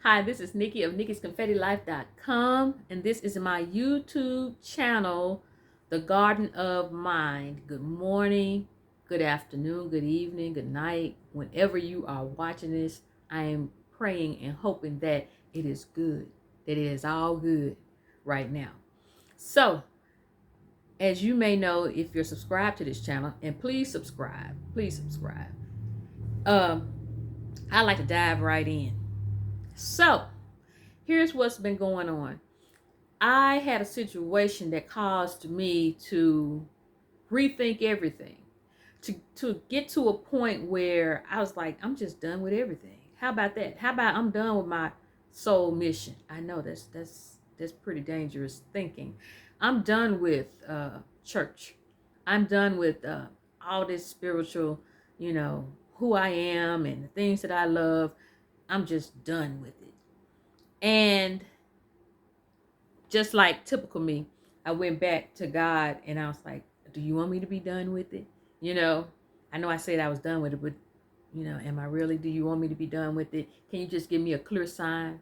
Hi, this is Nikki of Nikki'sConfettiLife.com, and this is my YouTube channel, The Garden of Mind. Good morning, good afternoon, good evening, good night. Whenever you are watching this, I am praying and hoping that it is good, that it is all good right now. So, as you may know, if you're subscribed to this channel, and please subscribe, I like to dive right in. So, here's what's been going on. I had a situation that caused me to rethink everything, to get to a point where I was like, I'm just done with everything. How about that? How about I'm done with my soul mission? I know that's pretty dangerous thinking. I'm done with church. I'm done with all this spiritual, who I am and the things that I love. I'm just done with it. And just like typical me, I went back to God and I was like, do you want me to be done with it? I know I said I was done with it, but am I really? Do you want me to be done with it? Can you just give me a clear sign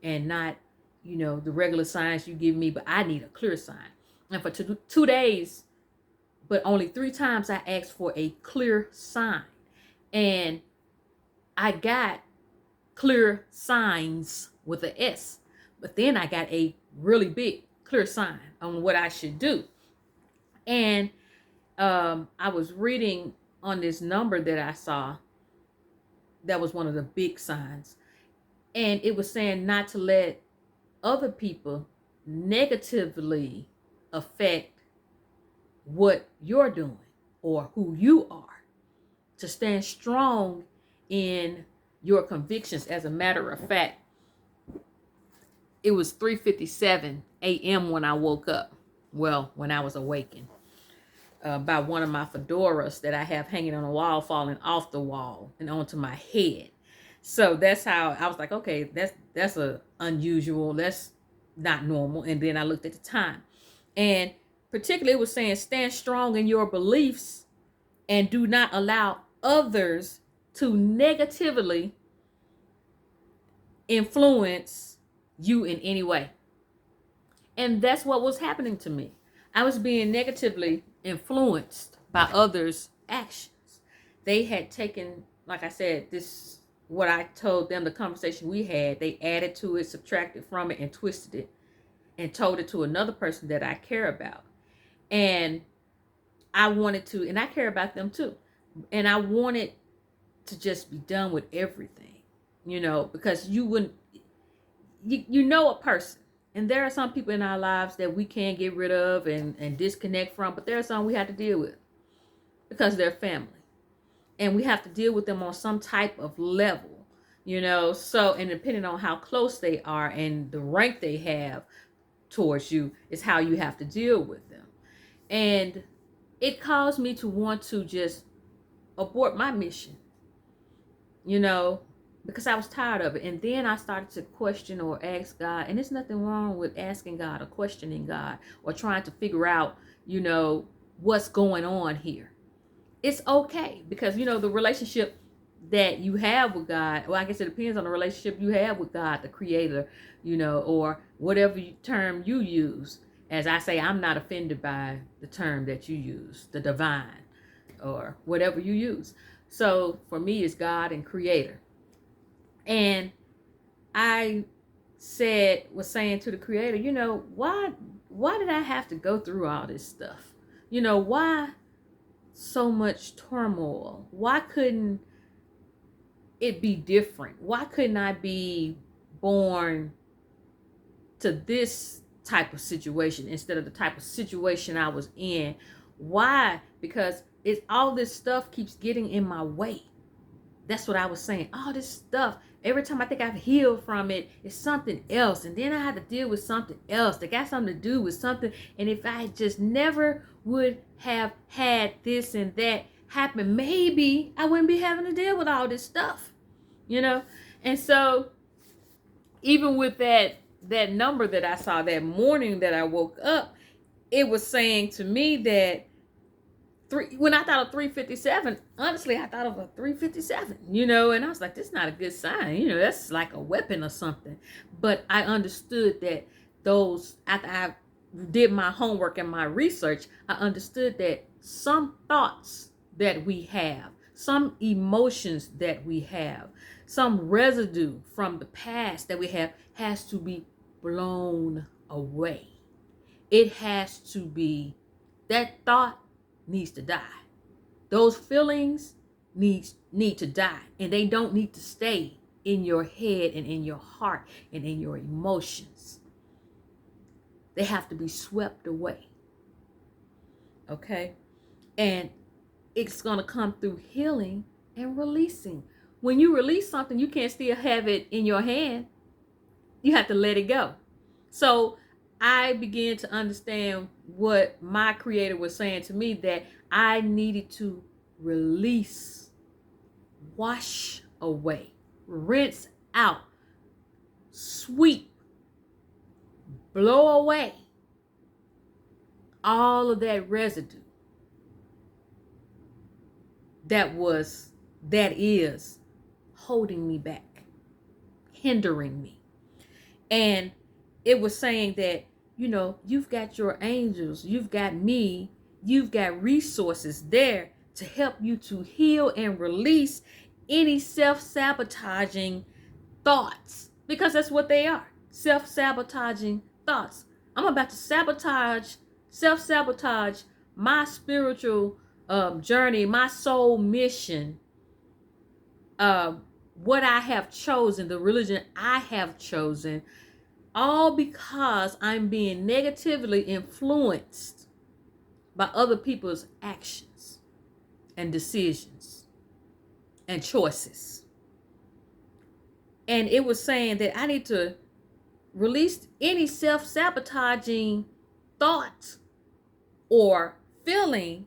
and not, the regular signs you give me, but I need a clear sign. And for 2 days, but only 3 times I asked for a clear sign. And I got clear signs with an S. But then I got a really big clear sign on what I should do. And I was reading on this number that I saw. That was one of the big signs. And it was saying not to let other people negatively affect what you're doing or who you are. To stand strong in your convictions. As a matter of fact, it was 3:57 a.m. when I woke up. Well, when I was awakened by one of my fedoras that I have hanging on the wall falling off the wall and onto my head. So that's how I was like, okay, that's a unusual. That's not normal. And then I looked at the time, and particularly it was saying stand strong in your beliefs and do not allow others to negatively influence you in any way. And that's what was happening to me. I was being negatively influenced by others' actions. They had taken, like I said, this, what I told them, the conversation we had, they added to it, subtracted from it, and twisted it and told it to another person that I care about. And I wanted to, and I care about them too. And I wanted to just be done with everything, because you wouldn't, you know a person. And there are some people in our lives that we can't get rid of and disconnect from, but there are some we have to deal with because they're family. And we have to deal with them on some type of level, So, and depending on how close they are and the rank they have towards you is how you have to deal with them. And it caused me to want to just abort my mission, because I was tired of it. And then I started to question or ask God, and there's nothing wrong with asking God or questioning God or trying to figure out, what's going on here. It's okay, because, the relationship that you have with God, well, I guess it depends on the relationship you have with God, the creator, or whatever term you use. As I say, I'm not offended by the term that you use, the divine, or whatever you use. So for me, it's God and creator. And I was saying to the creator, why did I have to go through all this stuff? Why so much turmoil? Why couldn't it be different? Why couldn't I be born to this type of situation instead of the type of situation I was in? Why? Because all this stuff keeps getting in my way. That's what I was saying. All this stuff, every time I think I've healed from it, it's something else. And then I had to deal with something else that got something to do with something. And if I just never would have had this and that happen, maybe I wouldn't be having to deal with all this stuff, And so even with that number that I saw that morning that I woke up, it was saying to me that when I thought of 357, honestly, I thought of a 357, and I was like, that's not a good sign. That's like a weapon or something. But I understood that after I did my homework and my research, I understood that some thoughts that we have, some emotions that we have, some residue from the past that we have has to be blown away. It has to be, that thought needs to die. Those feelings need to die, and they don't need to stay in your head and in your heart and in your emotions. They have to be swept away. Okay? And it's going to come through healing and releasing. When you release something, you can't still have it in your hand. You have to let it go. So I began to understand what my creator was saying to me, that I needed to release, wash away, rinse out, sweep, blow away all of that residue that is holding me back, hindering me. And it was saying that, you've got your angels, you've got me, you've got resources there to help you to heal and release any self-sabotaging thoughts, because that's what they are, self-sabotaging thoughts. I'm about to self-sabotage my spiritual journey, my soul mission, what I have chosen, the religion I have chosen, all because I'm being negatively influenced by other people's actions and decisions and choices. And it was saying that I need to release any self-sabotaging thought or feeling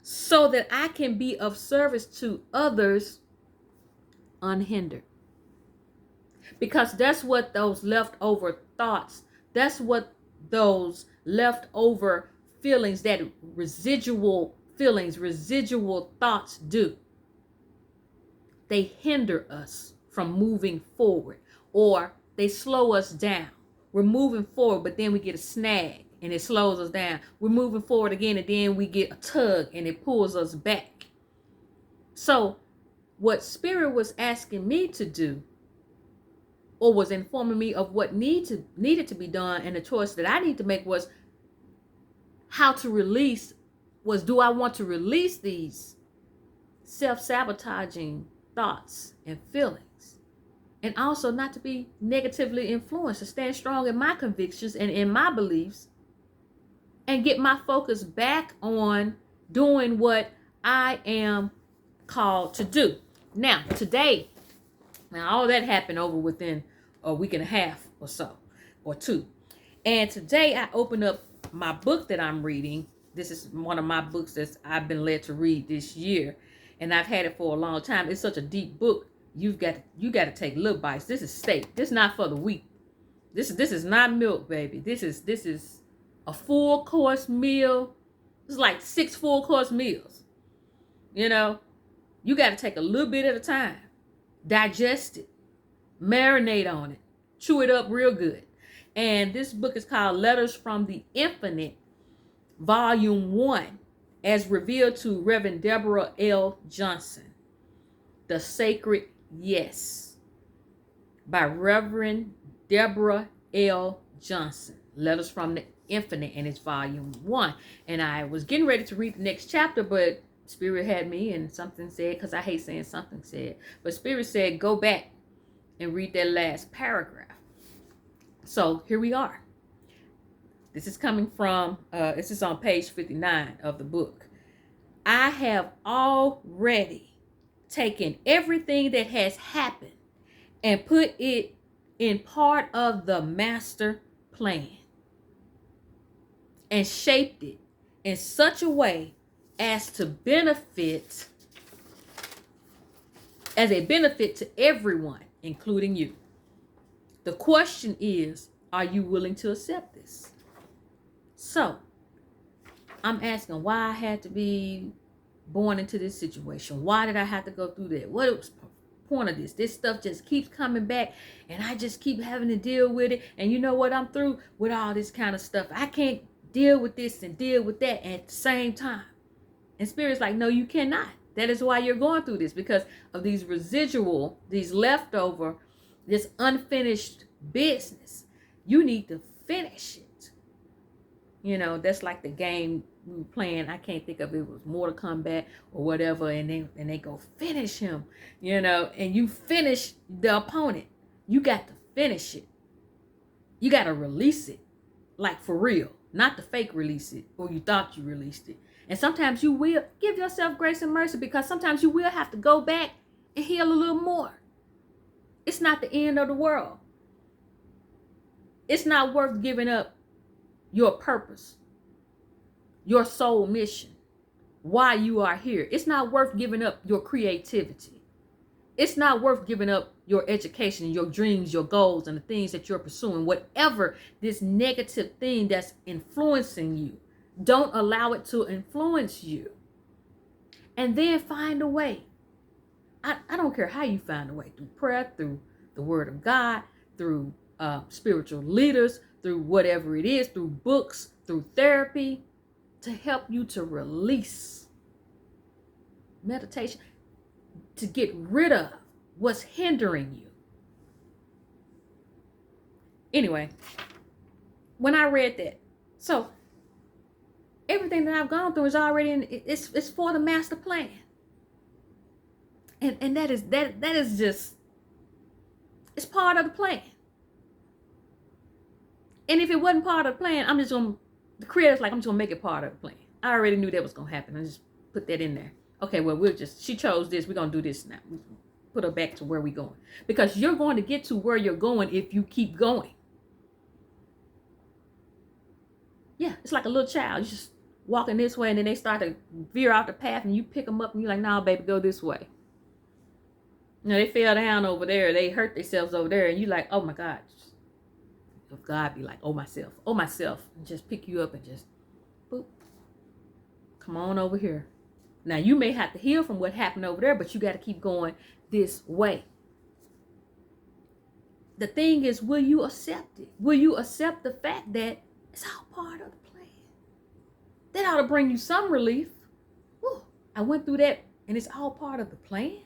so that I can be of service to others unhindered. Because that's what those leftover thoughts, that's what those leftover feelings, that residual feelings, residual thoughts do. They hinder us from moving forward, or they slow us down. We're moving forward, but then we get a snag and it slows us down. We're moving forward again, and then we get a tug and it pulls us back. So what Spirit was asking me to do, or was informing me of what needed to be done, and the choice that I need to make was how to release, do I want to release these self-sabotaging thoughts and feelings, and also not to be negatively influenced, to stand strong in my convictions and in my beliefs, and get my focus back on doing what I am called to do. Now, today, all that happened over within a week and a half or so, or two. And today I opened up my book that I'm reading. This is one of my books that I've been led to read this year, and I've had it for a long time. It's such a deep book. You got to take little bites. This is steak. This is not for the weak. This is not milk, baby. This is a full course meal. It's like 6 full course meals. You got to take a little bit at a time. Digest it, marinate on it, chew it up real good. And this book is called Letters from the Infinite, Volume 1, as revealed to Reverend Deborah L. Johnson. The Sacred Yes, by Reverend Deborah L. Johnson. Letters from the Infinite, and it's Volume 1. And I was getting ready to read the next chapter, but Spirit had me, and something said, because I hate saying something said, but Spirit said, go back and read that last paragraph. So here we are. This is coming from, this is on page 59 of the book. I have already taken everything that has happened and put it in part of the master plan and shaped it in such a way as a benefit to everyone, including you. The question is, are you willing to accept this? So, I'm asking why I had to be born into this situation. Why did I have to go through that? What was the point of this? This stuff just keeps coming back, and I just keep having to deal with it. And you know what? I'm through with all this kind of stuff. I can't deal with this and deal with that at the same time. And Spirit's like, no, you cannot. That is why you're going through this, because of these residual, these leftover, this unfinished business. You need to finish it. You know, that's like the game we were playing. I can't think of it was Mortal Kombat or whatever, and they go finish him, you know, and you finish the opponent. You got to finish it. You got to release it, like for real, not the fake release it, or you thought you released it. And sometimes you will give yourself grace and mercy, because sometimes you will have to go back and heal a little more. It's not the end of the world. It's not worth giving up your purpose, your soul mission, why you are here. It's not worth giving up your creativity. It's not worth giving up your education, your dreams, your goals, and the things that you're pursuing. Whatever this negative thing that's influencing you, don't allow it to influence you. And then find a way. I don't care how you find a way, through prayer, through the word of God, through spiritual leaders, through whatever it is, through books, through therapy, to help you to release. Meditation, to get rid of what's hindering you. Anyway, when I read that, so everything that I've gone through is already in, it's for the master plan. And that is just, it's part of the plan. And if it wasn't part of the plan, the creator's like, I'm just gonna make it part of the plan. I already knew that was gonna happen. I just put that in there. Okay, well, she chose this, we're gonna do this now. Put her back to where we're going. Because you're going to get to where you're going if you keep going. Yeah, it's like a little child. You just walking this way, and then they start to veer off the path, and you pick them up, and you're like, nah, baby, go this way. You know, they fell down over there, they hurt themselves over there, and you're like, oh my God. If God be like, oh myself, and just pick you up and just, boop, come on over here. Now, you may have to heal from what happened over there, but you got to keep going this way. The thing is, will you accept it? Will you accept the fact that it's all part of the plan? That ought to bring you some relief. Whew, I went through that, and it's all part of the plan.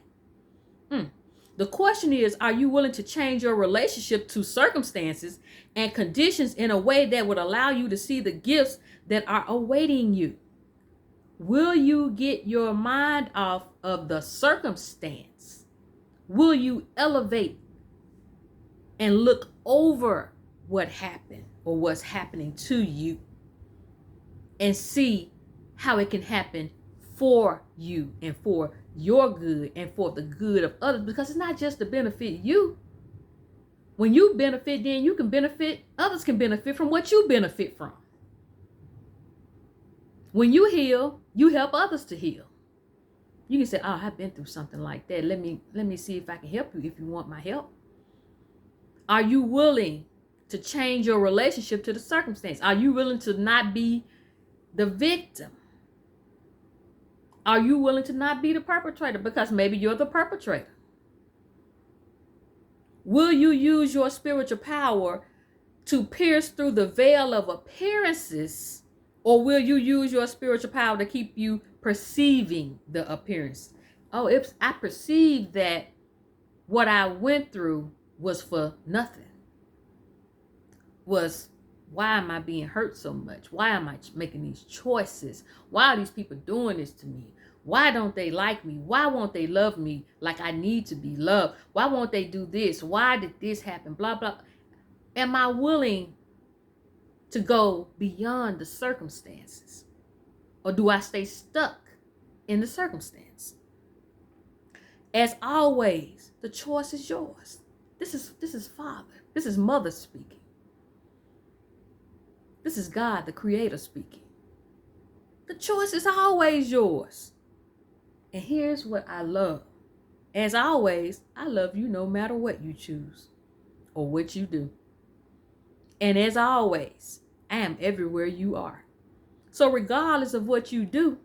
The question is, are you willing to change your relationship to circumstances and conditions in a way that would allow you to see the gifts that are awaiting you? Will you get your mind off of the circumstance? Will you elevate and look over what happened or what's happening to you and see how it can happen for you and for your good and for the good of others? Because it's not just to benefit you. When you benefit, then you can benefit, others can benefit from what you benefit from. When you heal, you help others to heal. You can say, oh, I've been through something like that. Let me see if I can help you if you want my help. Are you willing to change your relationship to the circumstance? Are you willing to not be the victim? Are you willing to not be the perpetrator? Because maybe you're the perpetrator. Will you use your spiritual power to pierce through the veil of appearances, or will you use your spiritual power to keep you perceiving the appearance? Oh, I perceived that what I went through was for nothing. Why am I being hurt so much? Why am I making these choices? Why are these people doing this to me? Why don't they like me? Why won't they love me like I need to be loved? Why won't they do this? Why did this happen? Blah, blah. Am I willing to go beyond the circumstances? Or do I stay stuck in the circumstance? As always, the choice is yours. This is Father. This is Mother speaking. This is God, the Creator, speaking. The choice is always yours. And here's what I love. As always, I love you no matter what you choose or what you do. And as always, I am everywhere you are. So regardless of what you do,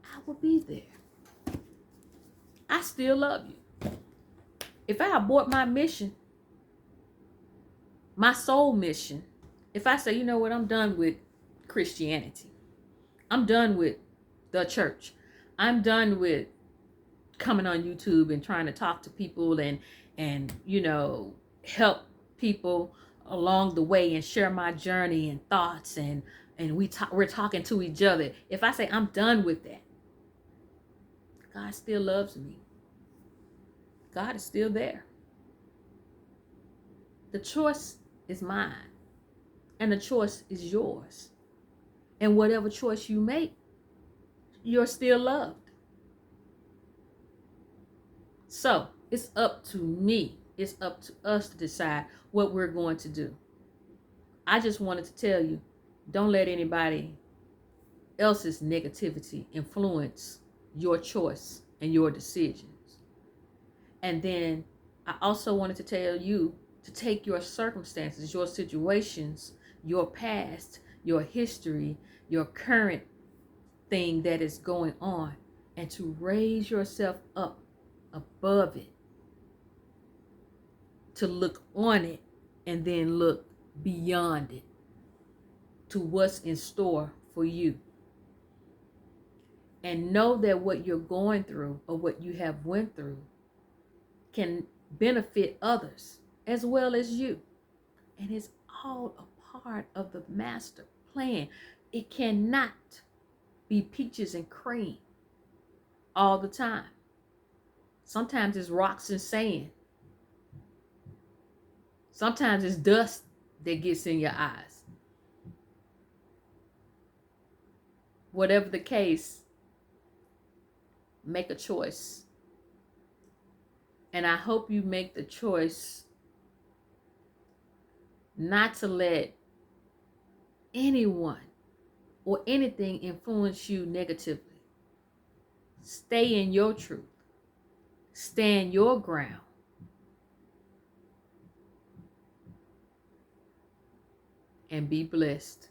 I will be there. I still love you. If I abort my mission, my soul mission, if I say, you know what, I'm done with Christianity. I'm done with the church. I'm done with coming on YouTube and trying to talk to people and help people along the way and share my journey and thoughts and we're talking to each other. If I say I'm done with that, God still loves me. God is still there. The choice is mine, and the choice is yours. And whatever choice you make, you're still loved. So it's up to me. It's up to us to decide what we're going to do. I just wanted to tell you, don't let anybody else's negativity influence your choice and your decisions. And then I also wanted to tell you to take your circumstances, your situations, your past, your history, your current thing that is going on, and to raise yourself up above it, to look on it and then look beyond it to what's in store for you. And know that what you're going through or what you have went through can benefit others as well as you. And it's all a part of the master plan. It cannot be peaches and cream all the time. Sometimes it's rocks and sand. Sometimes it's dust that gets in your eyes. Whatever the case, make a choice. And I hope you make the choice not to let anyone or anything influence you negatively. Stay in your truth. Stand your ground. And be blessed.